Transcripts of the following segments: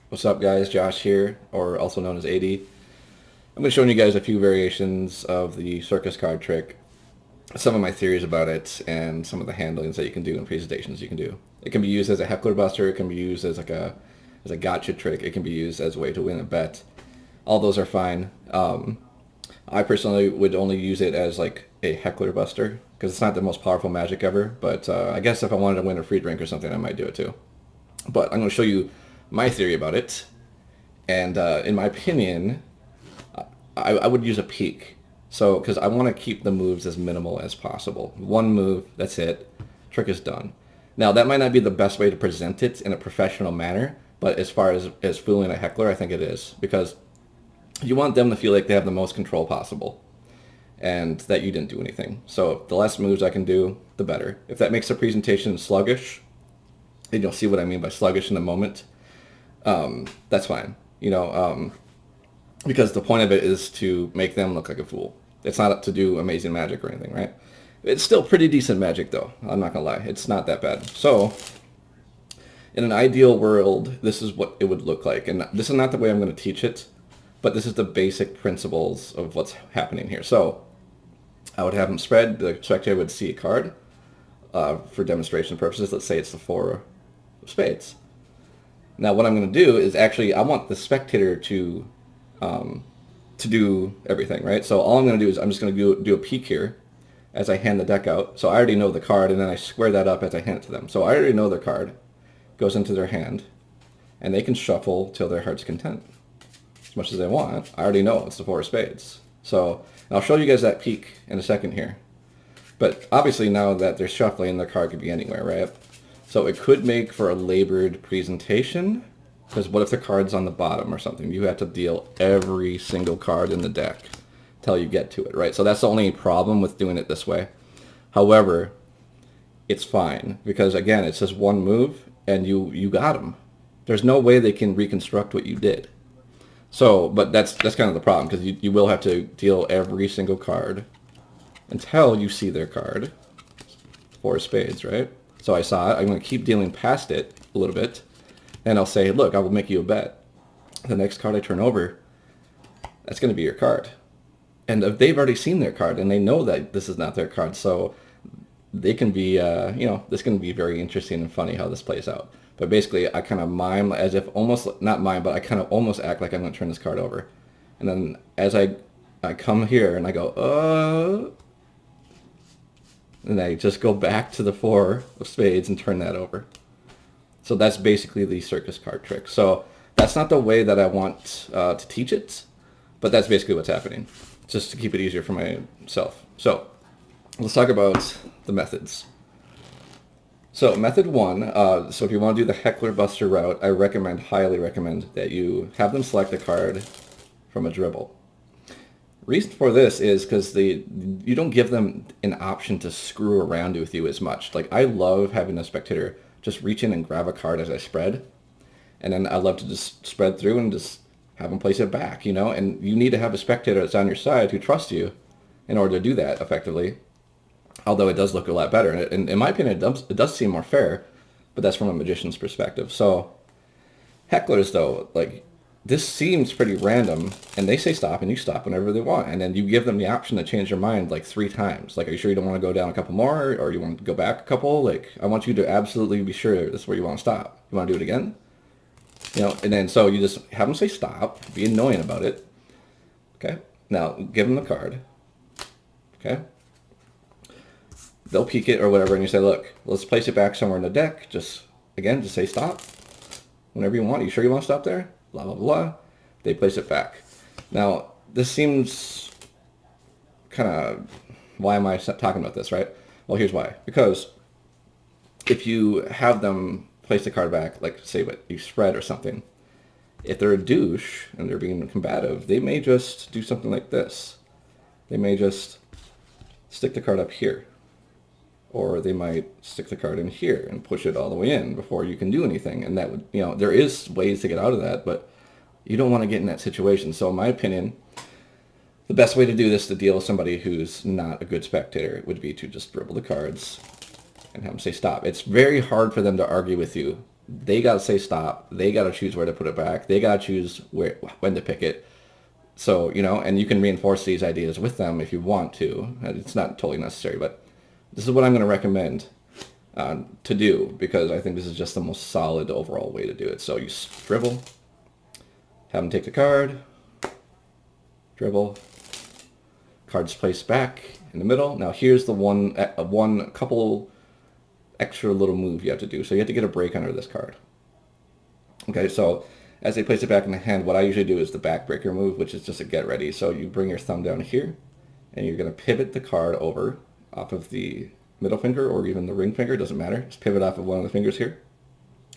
What's up, guys? Josh here, or also known as AD. I'm going to show you guys a few variations of the Circus card trick, some of my theories about it, and some of the handlings that you can do and presentations you can do. It can be used as a Heckler buster. It can be used as a gotcha trick. It can be used as a way to win a bet. All those are fine. I personally would only use it as like a Heckler buster because it's not the most powerful magic ever. But I guess if I wanted to win a free drink or something, I might do it too. But I'm going to show you my theory about it. And in my opinion, I would use a peak. So, because I want to keep the moves as minimal as possible. One move, that's it. Trick is done. Now, that might not be the best way to present it in a professional manner, but as far as fooling a heckler, I think it is. Because you want them to feel like they have the most control possible and that you didn't do anything. So the less moves I can do, the better. If that makes the presentation sluggish, and you'll see what I mean by sluggish in a moment, that's fine. Because the point of it is to make them look like a fool. It's not to do amazing magic or anything, right? It's still pretty decent magic, though. I'm not gonna lie. It's not that bad. So, in an ideal world, this is what it would look like. And this is not the way I'm going to teach it, but this is the basic principles of what's happening here. So, I would have them spread. The spectator would see a card for demonstration purposes. Let's say it's the four of spades. Now, what I'm going to do is actually, I want the spectator to do everything, right? So all I'm going to do is I'm just going to do a peek here as I hand the deck out. So I already know the card, and then I square that up as I hand it to them. So I already know their card goes into their hand, and they can shuffle till their heart's content as much as they want. I already know it's the four of spades. So I'll show you guys that peek in a second here. But obviously now that they're shuffling, their card could be anywhere, right? So it could make for a labored presentation, because what if the card's on the bottom or something? You have to deal every single card in the deck till you get to it, right? So that's the only problem with doing it this way. However, it's fine, because again, it's just one move, and you got them. There's no way they can reconstruct what you did. So, but that's kind of the problem, because you will have to deal every single card until you see their card. Four of spades, right? So I saw it. I'm going to keep dealing past it a little bit. And I'll say, look, I will make you a bet. The next card I turn over, that's going to be your card. And if they've already seen their card, and they know that this is not their card, so they can be, this can be very interesting and funny how this plays out. But basically, I kind of mime as if almost, not mime, but I kind of almost act like I'm going to turn this card over. And then as I come here and I go, and I just go back to the four of spades and turn that over. So that's basically the circus card trick. So that's not the way that I want to teach it, but that's basically what's happening, just to keep it easier for myself. So let's talk about the methods. So method one, so if you want to do the Heckler Buster route, I highly recommend that you have them select a card from a dribble. Reason for this is because you don't give them an option to screw around with you as much. Like, I love having a spectator just reach in and grab a card as I spread, and then I love to just spread through and just have them place it back, and you need to have a spectator that's on your side who trusts you in order to do that effectively, although it does look a lot better, and in my opinion it does seem more fair, but that's from a magician's perspective. So hecklers, though, like, this seems pretty random, and they say stop, and you stop whenever they want, and then you give them the option to change their mind like 3 times. Like, are you sure you don't want to go down a couple more, or you want to go back a couple? Like, I want you to absolutely be sure this is where you want to stop. You want to do it again? And then so you just have them say stop, be annoying about it. Okay? Now, give them the card. Okay? They'll peek it or whatever, and you say, look, let's place it back somewhere in the deck. Just say stop whenever you want. Are you sure you want to stop there? Blah, blah, blah. They place it back. Now, this seems kind of, why am I talking about this, right? Well, here's why. Because if you have them place the card back, like say what you spread or something, if they're a douche and they're being combative, they may just do something like this. They may just stick the card up here. Or they might stick the card in here and push it all the way in before you can do anything. And that would, there is ways to get out of that, but you don't want to get in that situation. So in my opinion, the best way to do this to deal with somebody who's not a good spectator would be to just dribble the cards and have them say stop. It's very hard for them to argue with you They got to say stop. They got to choose where to put it back. They got to choose when to pick it. So, and you can reinforce these ideas with them if you want to. It's not totally necessary, but this is what I'm going to recommend to do, because I think this is just the most solid overall way to do it. So you dribble, have them take the card, dribble, cards placed back in the middle. Now here's the one couple extra little move you have to do. So you have to get a break under this card. Okay, so as they place it back in the hand, what I usually do is the backbreaker move, which is just a get ready. So you bring your thumb down here, and you're going to pivot the card over off of the middle finger or even the ring finger, doesn't matter. Just pivot off of one of the fingers here.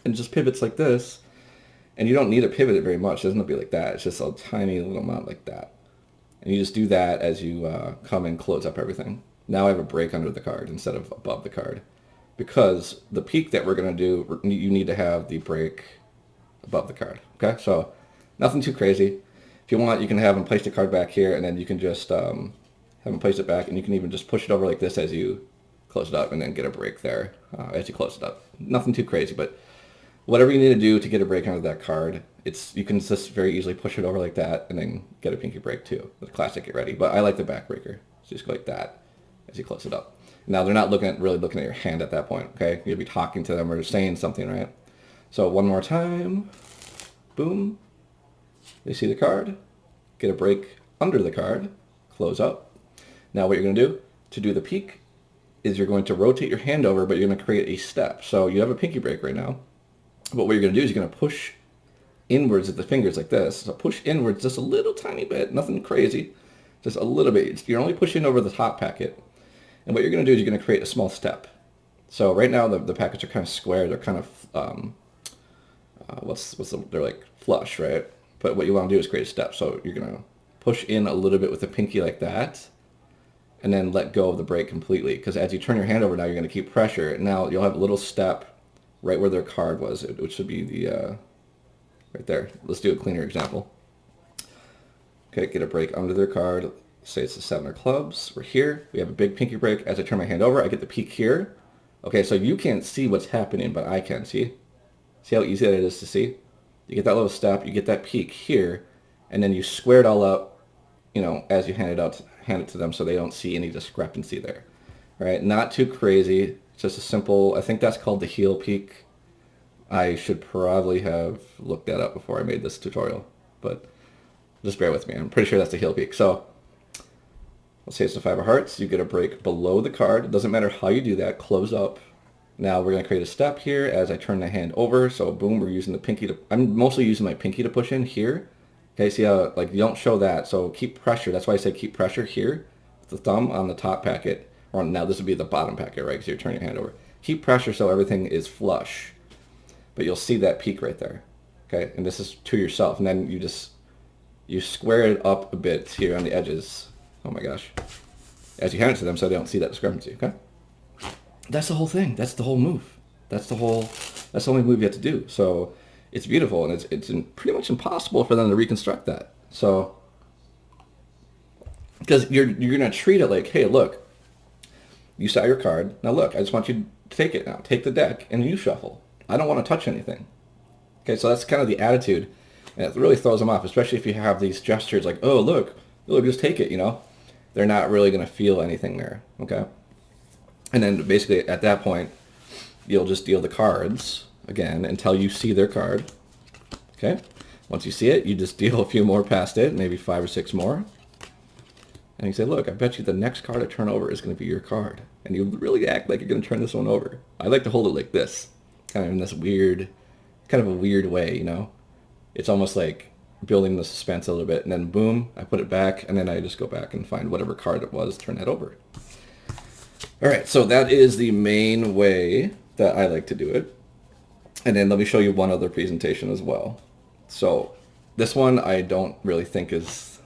And it just pivots like this. And you don't need to pivot it very much. It doesn't have to be like that. It's just a tiny little amount like that. And you just do that as you come and close up everything. Now I have a break under the card instead of above the card. Because the peak that we're going to do, you need to have the break above the card. Okay, so nothing too crazy. If you want, you can have them place the card back here, and then you can just have them place it back, and you can even just push it over like this as you close it up, and then get a break there as you close it up. Nothing too crazy, but whatever you need to do to get a break under that card, you can just very easily push it over like that, and then get a pinky break too. The classic get ready, but I like the backbreaker. So just go like that as you close it up. Now they're not really looking at your hand at that point. Okay, you'll be talking to them or saying something, right? So one more time, boom. They see the card, get a break under the card, close up. Now what you're going to do to do the peek is you're going to rotate your hand over, but you're going to create a step. So you have a pinky break right now, but what you're going to do is you're going to push inwards at the fingers like this. So push inwards just a little tiny bit, nothing crazy, just a little bit. You're only pushing over the top packet. And what you're going to do is you're going to create a small step. So right now the packets are kind of square. They're kind of they're like flush, right? But what you want to do is create a step. So you're going to push in a little bit with the pinky like that, and then let go of the break completely. Because as you turn your hand over now, you're going to keep pressure. Now you'll have a little step right where their card was, which should be the right there. Let's do a cleaner example. Okay, get a break under their card. Say it's the 7 of clubs. We're here. We have a big pinky break. As I turn my hand over, I get the peek here. Okay, so you can't see what's happening, but I can. See how easy that is to see? You get that little step, you get that peek here, and then you square it all up, as you hand it to them, so they don't see any discrepancy there. All right, not too crazy. Just a simple. I think that's called the heel peek. I should probably have looked that up before I made this tutorial, but just bear with me. I'm pretty sure that's the heel peek. So let's say it's the 5 of hearts. You get a break below the card. It doesn't matter how you do that. Close up. Now we're going to create a step here as I turn the hand over. So boom, we're using the pinky I'm mostly using my pinky to push in here. Okay, see how, you don't show that. So keep pressure. That's why I say keep pressure here. With the thumb on the top packet. Or now this would be the bottom packet, right? Because you're turning your hand over. Keep pressure so everything is flush. But you'll see that peak right there. Okay, and this is to yourself. And then you square it up a bit here on the edges. Oh my gosh. As you hand it to them so they don't see that discrepancy, okay? That's the whole thing. That's the whole move. That's the only move you have to do. So it's beautiful, and it's pretty much impossible for them to reconstruct that. So, because you're going to treat it like, hey, look, you saw your card. Now look, I just want you to take it now. Take the deck, and you shuffle. I don't want to touch anything. Okay, so that's kind of the attitude, and it really throws them off, especially if you have these gestures like, oh, look, just take it, They're not really going to feel anything there, okay? And then basically at that point, you'll just deal the cards again until you see their card, okay? Once you see it, you just deal a few more past it, maybe 5 or 6 more. And you say, look, I bet you the next card I turn over is going to be your card. And you really act like you're going to turn this one over. I like to hold it like this, kind of in this weird, kind of a weird way, It's almost like building the suspense a little bit, and then boom, I put it back, and then I just go back and find whatever card it was, turn that over. All right, so that is the main way that I like to do it. And then let me show you one other presentation as well. So this one I don't really think is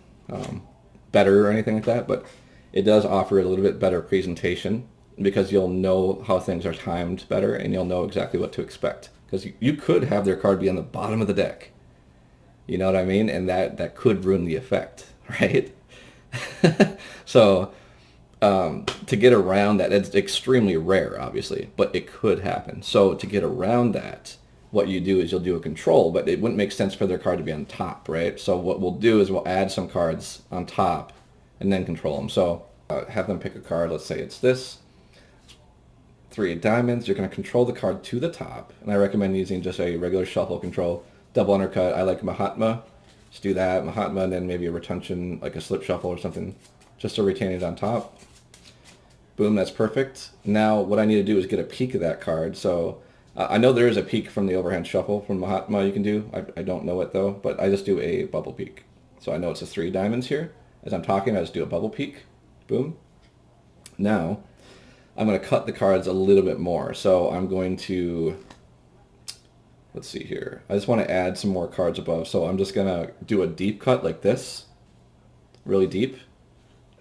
better or anything like that, but it does offer a little bit better presentation because you'll know how things are timed better, and you'll know exactly what to expect. Because you could have their card be on the bottom of the deck. You know what I mean? And that could ruin the effect, right? So to get around that, it's extremely rare, obviously, but it could happen. So to get around that, what you do is you'll do a control, but it wouldn't make sense for their card to be on top, right? So what we'll do is we'll add some cards on top and then control them. So have them pick a card. Let's say it's this. 3 diamonds. You're going to control the card to the top, and I recommend using just a regular shuffle control. Double undercut. I like Mahatma. Just do that, Mahatma, and then maybe a retention, like a slip shuffle or something, just to retain it on top. Boom, that's perfect. Now what I need to do is get a peek of that card. So I know there is a peek from the overhand shuffle from Mahatma you can do. I don't know it though, but I just do a bubble peek. So I know it's a 3 diamonds here. As I'm talking, I just do a bubble peek. Boom. Now I'm going to cut the cards a little bit more. So I'm going to, let's see here. I just want to add some more cards above. So I'm just going to do a deep cut like this, really deep,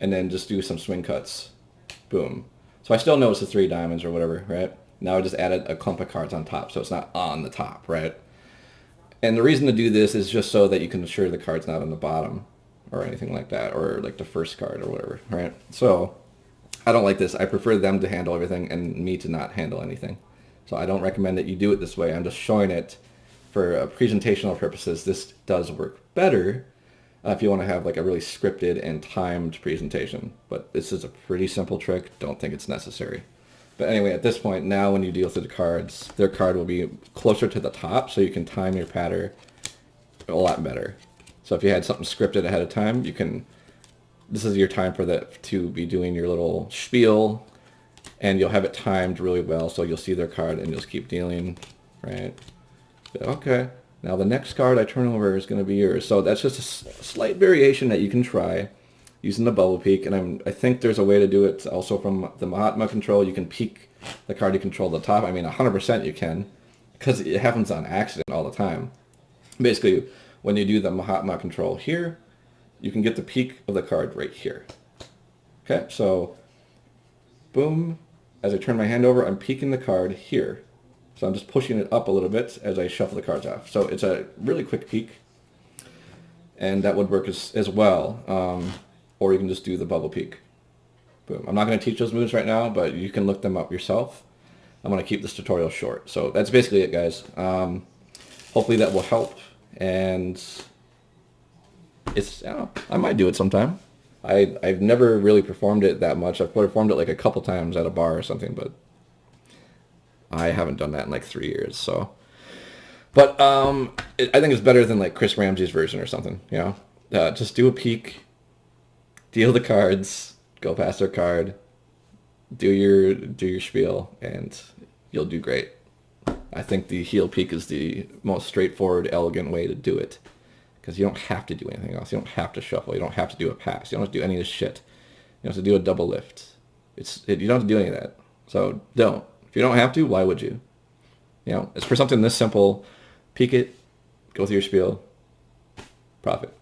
and then just do some swing cuts. Boom. So I still know it's the 3 diamonds or whatever, right? Now I just added a clump of cards on top, so it's not on the top, right? And the reason to do this is just so that you can ensure the card's not on the bottom or anything like that, or like the first card or whatever, right? So I don't like this. I prefer them to handle everything and me to not handle anything. So I don't recommend that you do it this way. I'm just showing it for presentational purposes. This does work better if you want to have like a really scripted and timed presentation. But this is a pretty simple trick. Don't think it's necessary. But anyway, at this point, now when you deal through the cards, their card will be closer to the top, so you can time your patter a lot better. So if you had something scripted ahead of time, you can, this is your time for that to be doing your little spiel, and you'll have it timed really well, so you'll see their card and you'll just keep dealing, right? Okay, now the next card I turn over is going to be yours. So that's just a slight variation that you can try using the bubble peek, and I think there's a way to do it also from the Mahatma control. You can peek the card you control at the top. I mean, 100% you can, because it happens on accident all the time. Basically, when you do the Mahatma control here, you can get the peek of the card right here. Okay, so boom. As I turn my hand over, I'm peeking the card here. So I'm just pushing it up a little bit as I shuffle the cards off. So it's a really quick peek, and that would work as well. Or you can just do the bubble peek. Boom. I'm not going to teach those moves right now, but you can look them up yourself. I'm going to keep this tutorial short. So that's basically it, guys. Hopefully that will help. And it's, I don't know, I might do it sometime. I've never really performed it that much. I've performed it like a couple times at a bar or something, but I haven't done that in like 3 years. So, but I think it's better than like Chris Ramsey's version or something. You know, just do a peek. Deal the cards, go past their card, do your spiel, and you'll do great. I think the heel peek is the most straightforward, elegant way to do it, because you don't have to do anything else. You don't have to shuffle. You don't have to do a pass. You don't have to do any of this shit. You don't have to do a double lift. You don't have to do any of that. So don't. If you don't have to, why would you? You know, it's for something this simple. Peek it, go through your spiel, profit.